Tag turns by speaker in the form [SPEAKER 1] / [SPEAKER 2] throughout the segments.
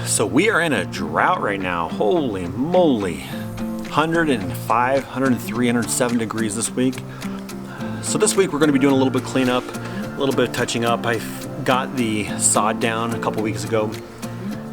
[SPEAKER 1] So we are in a drought right now. Holy moly. 105, 103, 107 degrees this week. So this week we're going to be doing a little bit of cleanup, a little bit of touching up. I got the sod down a couple weeks ago.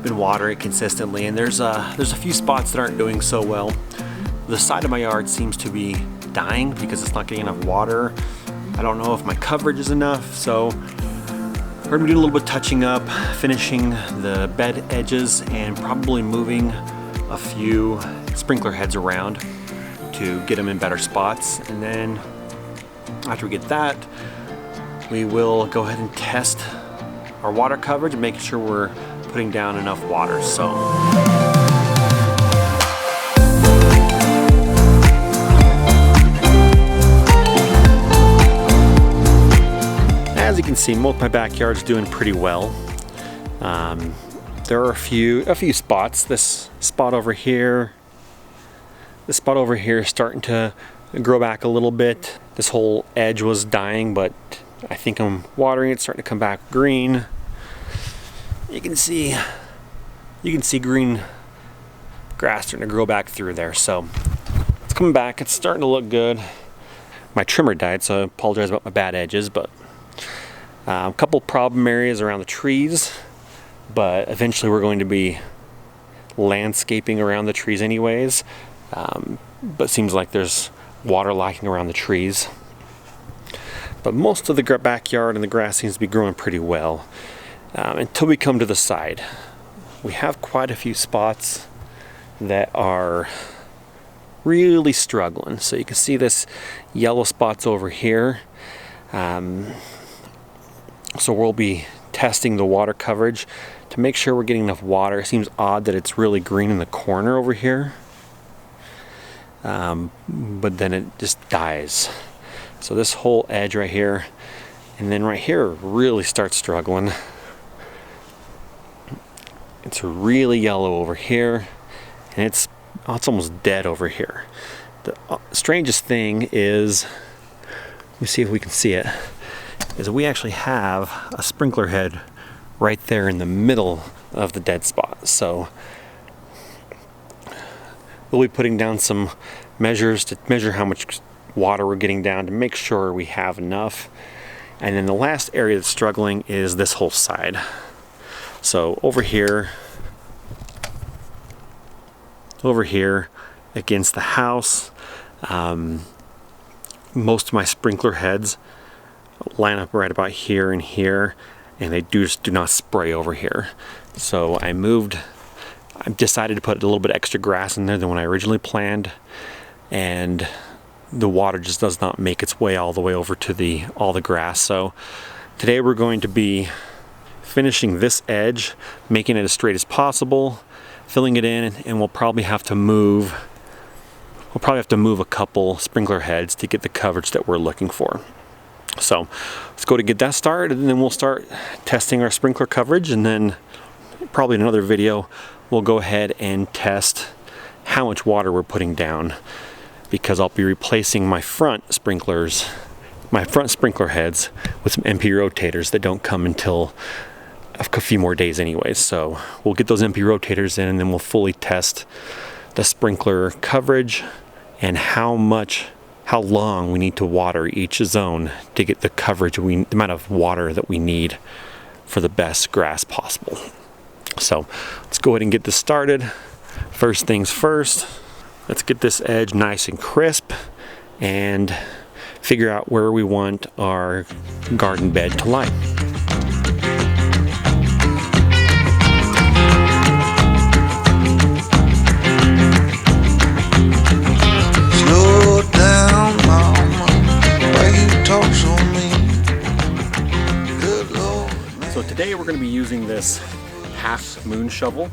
[SPEAKER 1] Been watering it consistently, and there's a few spots that aren't doing so well. The side of my yard seems to be dying because it's not getting enough water. I don't know if my coverage is enough, so we're gonna be doing a little bit of touching up, finishing the bed edges, and probably moving a few sprinkler heads around to get them in better spots. And then after we get that, we will go ahead and test our water coverage and making sure we're putting down enough water. So as you can see, most of my backyard's doing pretty well. There are a few spots. This spot over here is starting to grow back a little bit. This whole edge was dying, but I think I'm watering it, starting to come back green. You can see green grass starting to grow back through there. So it's coming back. It's starting to look good. My trimmer died, so I apologize about my bad edges, but a couple problem areas around the trees, but eventually we're going to be landscaping around the trees anyways. But seems like there's water lacking around the trees. But most of the backyard and the grass seems to be growing pretty well. Until we come to the side. We have quite a few spots that are really struggling. So you can see this yellow spots over here. So we'll be testing the water coverage to make sure we're getting enough water. It seems odd that it's really green in the corner over here. But then it just dies. So this whole edge right here, and then right here really starts struggling. It's really yellow over here, and it's almost dead over here. The strangest thing is, let me see if we can see it, is we actually have a sprinkler head right there in the middle of the dead spot. So we'll be putting down some measures to measure how much water we're getting down to make sure we have enough. And then the last area that's struggling is this whole side. So over here against the house, most of my sprinkler heads line up right about here and here, and they just do not spray over here. So I decided to put a little bit extra grass in there than when I originally planned, and the water just does not make its way all the way over to all the grass. So today we're going to be finishing this edge, making it as straight as possible, filling it in, and we'll probably have to move a couple sprinkler heads to get the coverage that we're looking for. So let's go to get that started, and then we'll start testing our sprinkler coverage, and then probably in another video we'll go ahead and test how much water we're putting down, because I'll be replacing my front sprinkler heads with some MP rotators that don't come until a few more days anyways. So we'll get those MP rotators in, and then we'll fully test the sprinkler coverage and how long we need to water each zone to get the coverage, the amount of water that we need for the best grass possible. So let's go ahead and get this started. First things first, let's get this edge nice and crisp and figure out where we want our garden bed to lie.
[SPEAKER 2] Slow down, mama, why you talk so mean? Good Lord.
[SPEAKER 1] So today we're going to be using this half moon shovel,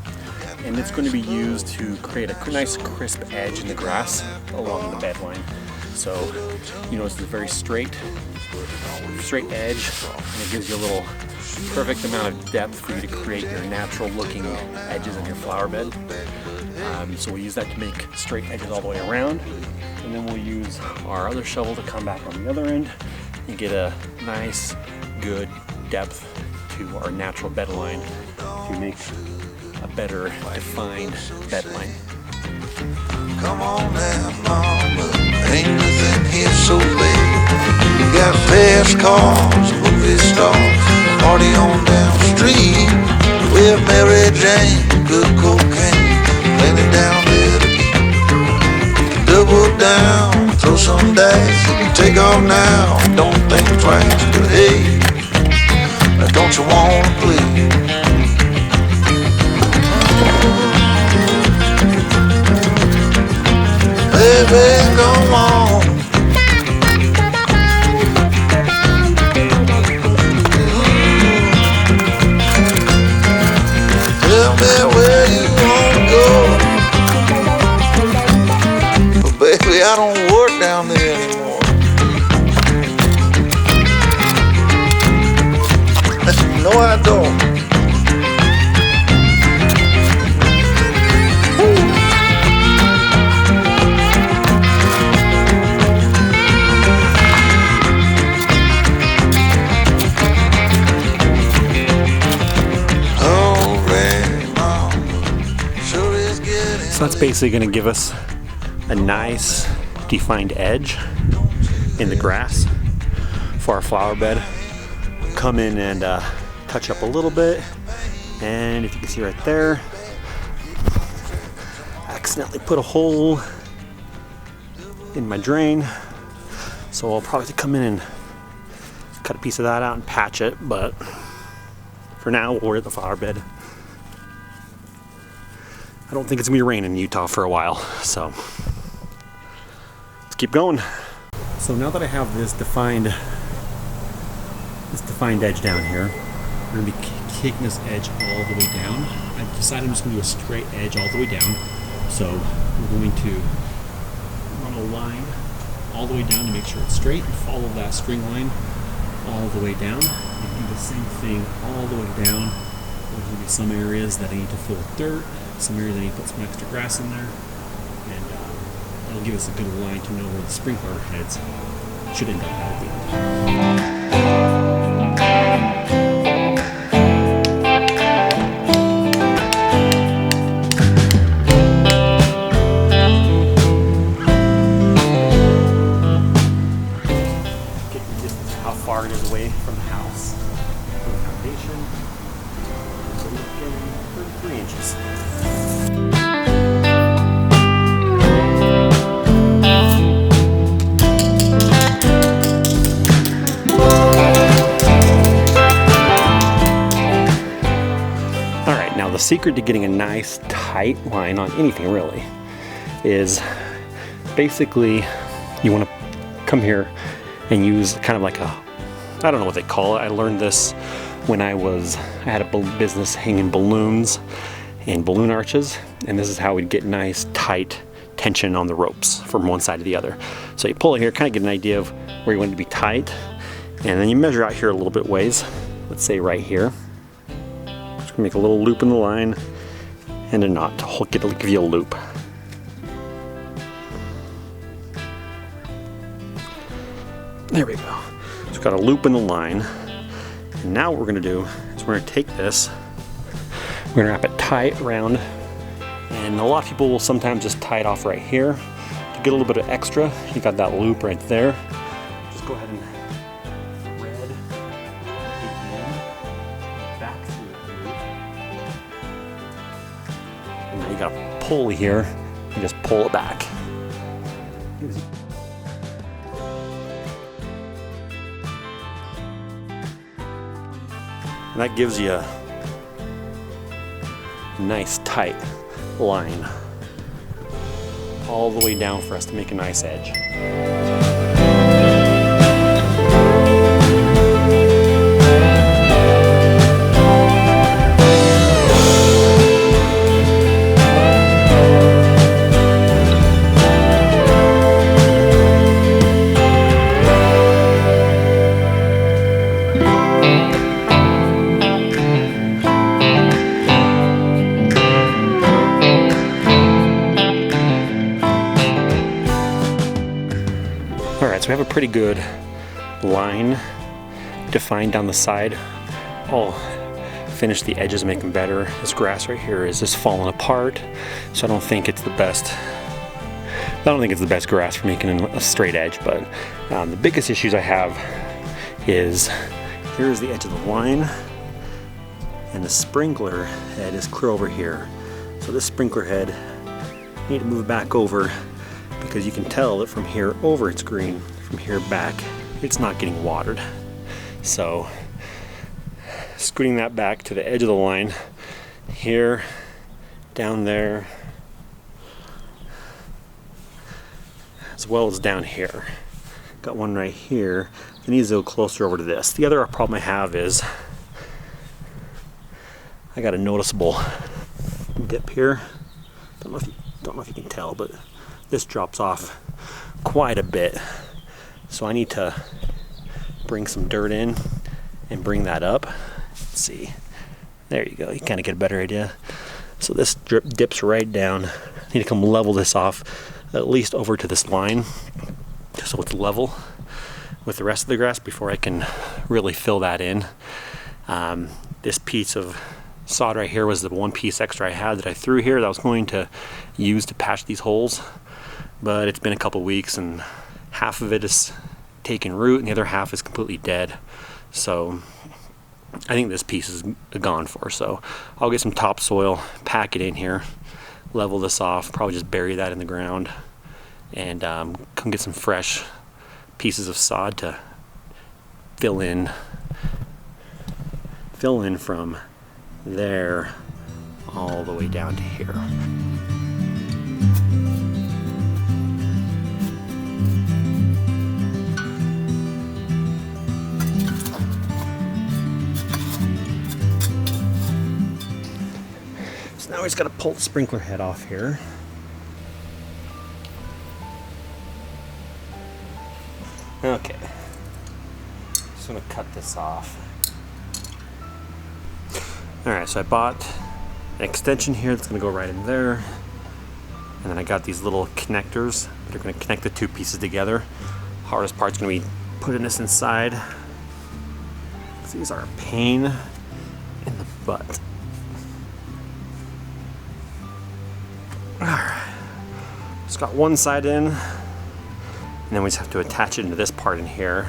[SPEAKER 1] and it's going to be used to create a nice crisp edge in the grass along the bed line. So you notice it's a very straight edge, and it gives you a little perfect amount of depth for you to create your natural looking edges in your flower bed. So we use that to make straight edges all the way around, and then we'll use our other shovel to come back on the other end and get a nice good depth to our natural bed line to make a better defined bed line.
[SPEAKER 2] Come on now, mama, ain't nothing here so late. We got fast cars, movie stars, party on down the street. We have Mary Jane, good cocaine, plenty down there to eat. Double down, throw some dice, you can take off now, don't think twice. But hey, don't you wanna play? Baby, come on. Tell me where you wanna go. But baby, I don't work down there anymore. No, I don't.
[SPEAKER 1] So that's basically going to give us a nice defined edge in the grass for our flower bed. Come in and touch up a little bit, and if you can see right there, I accidentally put a hole in my drain, so I'll probably have to come in and cut a piece of that out and patch it, but for now we'll worry at the flower bed. I don't think it's gonna be raining in Utah for a while, so let's keep going. So now that I have this defined edge down here, we're gonna be taking this edge all the way down. I've decided I'm just gonna do a straight edge all the way down. So we're going to run a line all the way down to make sure it's straight and follow that string line all the way down. And do the same thing all the way down. There's gonna be some areas that I need to fill with dirt, some areas I need to put some extra grass in there, and that'll give us a good line to know where the sprinkler heads should end up at the end. Get the distance of how far it is away from the house, from the foundation. So we're getting 33 inches. The secret to getting a nice tight line on anything really is basically you want to come here and use kind of like a, I don't know what they call it. I learned this when I had a business hanging balloons and balloon arches, and this is how we'd get nice tight tension on the ropes from one side to the other. So you pull it here, kind of get an idea of where you want it to be tight, and then you measure out here a little bit ways. Let's say right here. Make a little loop in the line and a knot to give you a loop. There we go. So we've got a loop in the line. And now what we're going to do is we're going to take this, we're going to wrap it tight around, and a lot of people will sometimes just tie it off right here. To get a little bit of extra, you got that loop right there. Just go ahead and thread it in, back through. And then you got a pulley here, and just pull it back. And that gives you a nice tight line all the way down for us to make a nice edge. So we have a pretty good line defined down the side, all finish the edges, make them better. This grass right here is just falling apart, so I don't think it's the best. I don't think it's the best grass for making a straight edge, but the biggest issues I have is here's the edge of the line, and the sprinkler head is clear over here. So this sprinkler head, I need to move it back over because you can tell that from here over it's green, from here back it's not getting watered. So scooting that back to the edge of the line, here, down there, as well as down here. Got one right here. It needs to go closer over to this. The other problem I have is I got a noticeable dip here. Don't know if you can tell, but this drops off quite a bit. So I need to bring some dirt in and bring that up. Let's see. There you go. You kind of get a better idea. So this dips right down. I need to come level this off at least over to this line, just so it's level with the rest of the grass before I can really fill that in. This piece of sod right here was the one piece extra I had that I threw here that I was going to use to patch these holes, but it's been a couple weeks and half of it is taking root and the other half is completely dead. So I think this piece is gone for. So I'll get some topsoil, pack it in here, level this off, probably just bury that in the ground, and come get some fresh pieces of sod to fill in from there all the way down to here. So now we just got to pull the sprinkler head off here. Okay, just gonna cut this off. Alright, so I bought an extension here that's gonna go right in there, and then I got these little connectors that are gonna connect the two pieces together. Hardest part's gonna be putting this inside. These are a pain in the butt. Alright, just got one side in, and then we just have to attach it into this part in here.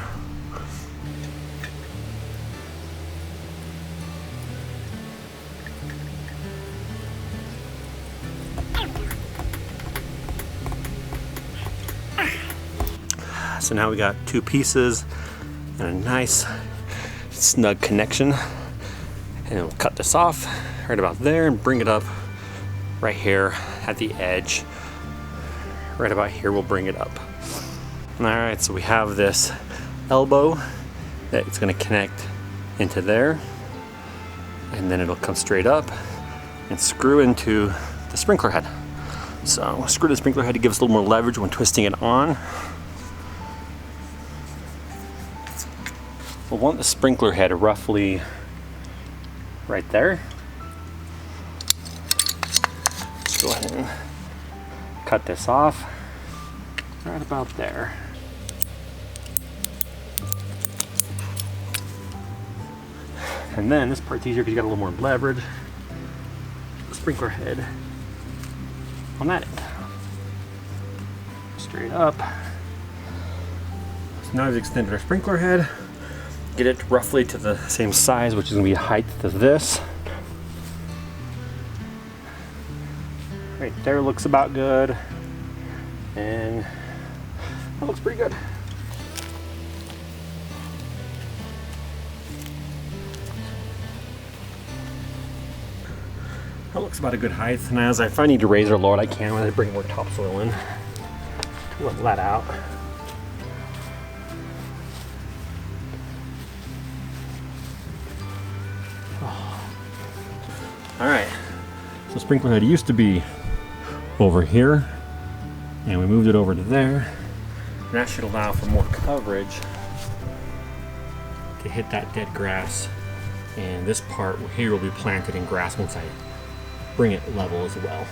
[SPEAKER 1] So now we got two pieces and a nice snug connection. And we'll cut this off right about there and bring it up right here at the edge. Right about here we'll bring it up. Alright, so we have this elbow that it's going to connect into there, and then it'll come straight up and screw into the sprinkler head. So we'll screw the sprinkler head to give us a little more leverage when twisting it on. We'll want the sprinkler head roughly right there. Let's go ahead and cut this off right about there. And then this part's easier because you got a little more leverage. The sprinkler head on that end. Straight up. So now we've extended our sprinkler head. Get it roughly to the same size, which is going to be height to this. Right there looks about good. And that looks pretty good. That looks about a good height. And as if I need to raise or lower it, I can when I bring more topsoil in to level that out. Alright, so sprinkler head used to be over here, and we moved it over to there. And that should allow for more coverage to hit that dead grass. And this part here will be planted in grass once I bring it level as well.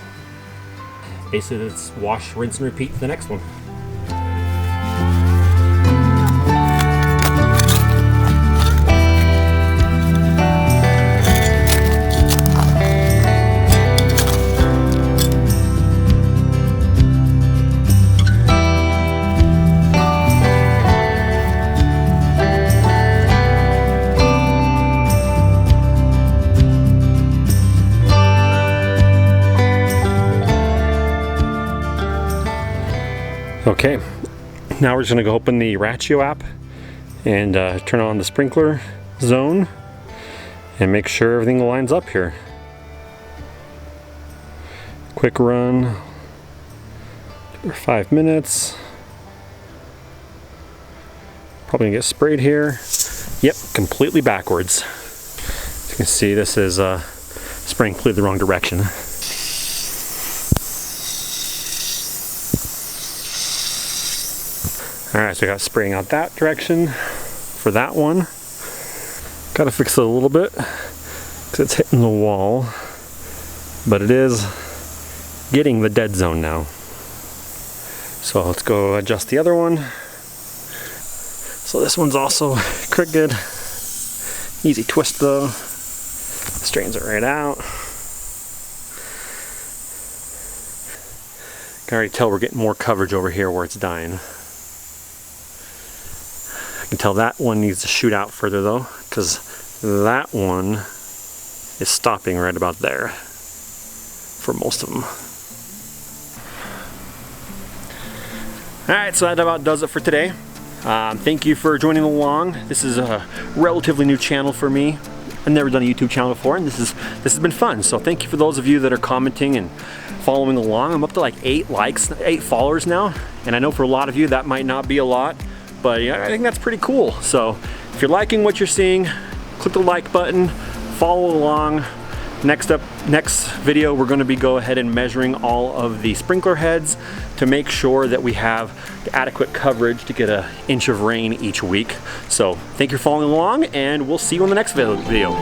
[SPEAKER 1] Basically, it's wash, rinse, and repeat for the next one. Okay, now we're just gonna go open the Ratio app and turn on the sprinkler zone and make sure everything lines up here. Quick run for 5 minutes. Probably gonna get sprayed here. Yep, completely backwards. As you can see, this is spraying completely the wrong direction. Alright, so I got spraying out that direction for that one. Gotta fix it a little bit because it's hitting the wall, but it is getting the dead zone now. So let's go adjust the other one. So this one's also crooked. Easy twist though. Straightens it right out. Can already tell we're getting more coverage over here where it's dying. I can tell that one needs to shoot out further though, because that one is stopping right about there for most of them. Alright, so that about does it for today. Thank you for joining along. This is a relatively new channel for me. I've never done a YouTube channel before, and this has been fun. So thank you for those of you that are commenting and following along. I'm up to like 8 likes, 8 followers now, and I know for a lot of you that might not be a lot, but yeah, I think that's pretty cool. So if you're liking what you're seeing, click the like button, follow along. Next video, we're going to be go ahead and measuring all of the sprinkler heads to make sure that we have the adequate coverage to get an inch of rain each week. So thank you for following along, and we'll see you in the next video.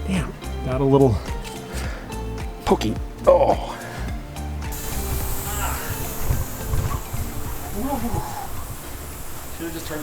[SPEAKER 1] Damn, got a little pokey. Oh. Should have just turned